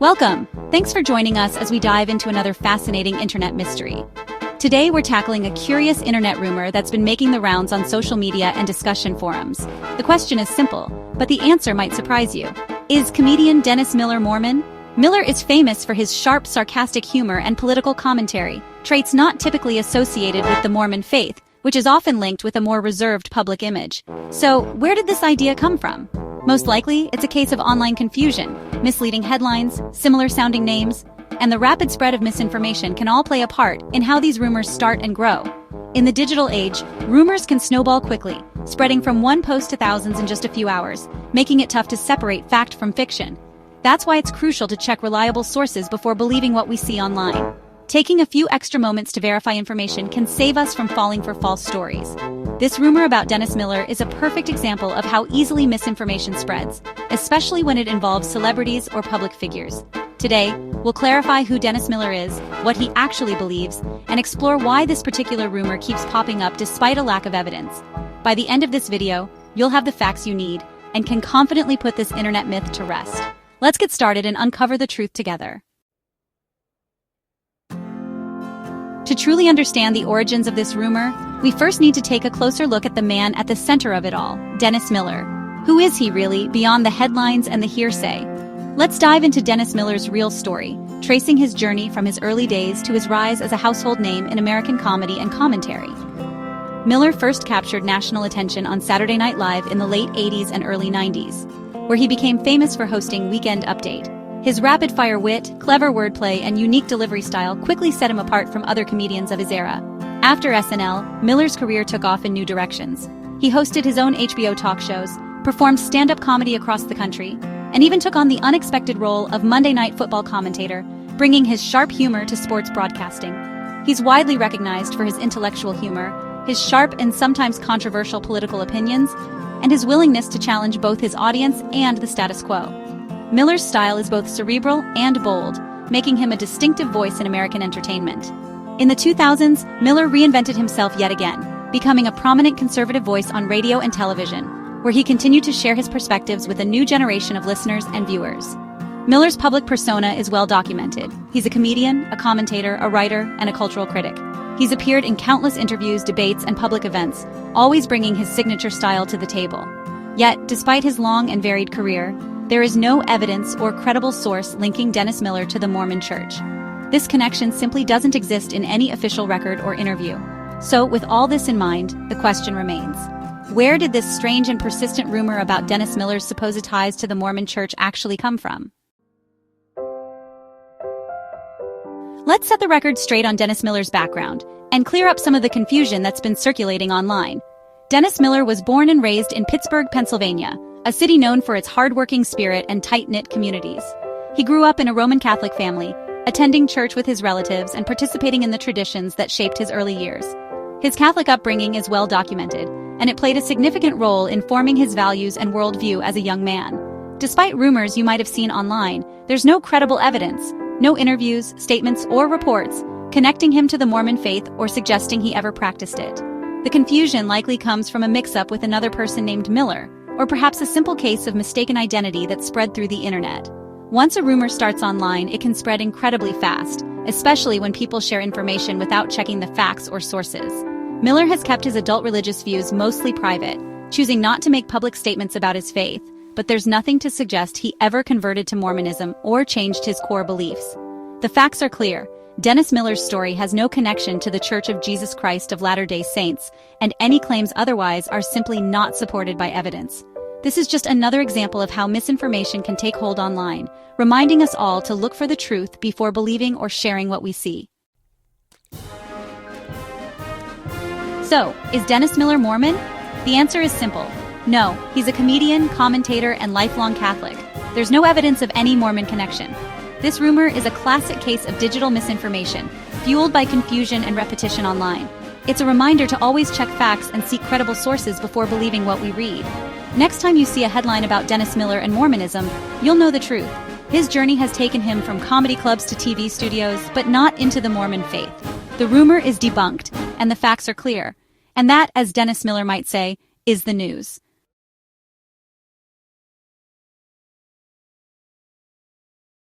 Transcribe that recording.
Welcome! Thanks for joining us as we dive into another fascinating internet mystery. Today we're tackling a curious internet rumor that's been making the rounds on social media and discussion forums. The question is simple, but the answer might surprise you. Is comedian Dennis Miller Mormon? Miller is famous for his sharp, sarcastic humor and political commentary, traits not typically associated with the Mormon faith, which is often linked with a more reserved public image. So, where did this idea come from? Most likely, it's a case of online confusion, misleading headlines, similar-sounding names, and the rapid spread of misinformation can all play a part in how these rumors start and grow. In the digital age, rumors can snowball quickly, spreading from one post to thousands in just a few hours, making it tough to separate fact from fiction. That's why it's crucial to check reliable sources before believing what we see online. Taking a few extra moments to verify information can save us from falling for false stories. This rumor about Dennis Miller is a perfect example of how easily misinformation spreads, especially when it involves celebrities or public figures. Today, we'll clarify who Dennis Miller is, what he actually believes, and explore why this particular rumor keeps popping up despite a lack of evidence. By the end of this video, you'll have the facts you need and can confidently put this internet myth to rest. Let's get started and uncover the truth together. To truly understand the origins of this rumor, we first need to take a closer look at the man at the center of it all, Dennis Miller. Who is he really, beyond the headlines and the hearsay? Let's dive into Dennis Miller's real story, tracing his journey from his early days to his rise as a household name in American comedy and commentary. Miller first captured national attention on Saturday Night Live in the late 80s and early 90s, where he became famous for hosting Weekend Update. His rapid-fire wit, clever wordplay, and unique delivery style quickly set him apart from other comedians of his era. After SNL, Miller's career took off in new directions. He hosted his own HBO talk shows, performed stand-up comedy across the country, and even took on the unexpected role of Monday Night Football commentator, bringing his sharp humor to sports broadcasting. He's widely recognized for his intellectual humor, his sharp and sometimes controversial political opinions, and his willingness to challenge both his audience and the status quo. Miller's style is both cerebral and bold, making him a distinctive voice in American entertainment. In the 2000s, Miller reinvented himself yet again, becoming a prominent conservative voice on radio and television, where he continued to share his perspectives with a new generation of listeners and viewers. Miller's public persona is well documented. He's a comedian, a commentator, a writer, and a cultural critic. He's appeared in countless interviews, debates, and public events, always bringing his signature style to the table. Yet, despite his long and varied career, there is no evidence or credible source linking Dennis Miller to the Mormon Church. This connection simply doesn't exist in any official record or interview. So, with all this in mind, the question remains: where did this strange and persistent rumor about Dennis Miller's supposed ties to the Mormon Church actually come from? Let's set the record straight on Dennis Miller's background and clear up some of the confusion that's been circulating online. Dennis Miller was born and raised in Pittsburgh, Pennsylvania, a city known for its hardworking spirit and tight-knit communities. He grew up in a Roman Catholic family, attending church with his relatives and participating in the traditions that shaped his early years. His Catholic upbringing is well documented, and it played a significant role in forming his values and worldview as a young man. Despite rumors you might have seen online, there's no credible evidence, no interviews, statements, or reports connecting him to the Mormon faith or suggesting he ever practiced it. The confusion likely comes from a mix-up with another person named Miller, or perhaps a simple case of mistaken identity that spread through the internet. Once a rumor starts online, it can spread incredibly fast, especially when people share information without checking the facts or sources. Miller has kept his adult religious views mostly private, choosing not to make public statements about his faith, but there's nothing to suggest he ever converted to Mormonism or changed his core beliefs. The facts are clear. Dennis Miller's story has no connection to the Church of Jesus Christ of Latter-day Saints, and any claims otherwise are simply not supported by evidence. This is just another example of how misinformation can take hold online, reminding us all to look for the truth before believing or sharing what we see. So, is Dennis Miller Mormon? The answer is simple. No, he's a comedian, commentator, and lifelong Catholic. There's no evidence of any Mormon connection. This rumor is a classic case of digital misinformation, fueled by confusion and repetition online. It's a reminder to always check facts and seek credible sources before believing what we read. Next time you see a headline about Dennis Miller and Mormonism, you'll know the truth. His journey has taken him from comedy clubs to TV studios, but not into the Mormon faith. The rumor is debunked, and the facts are clear. And that, as Dennis Miller might say, is the news.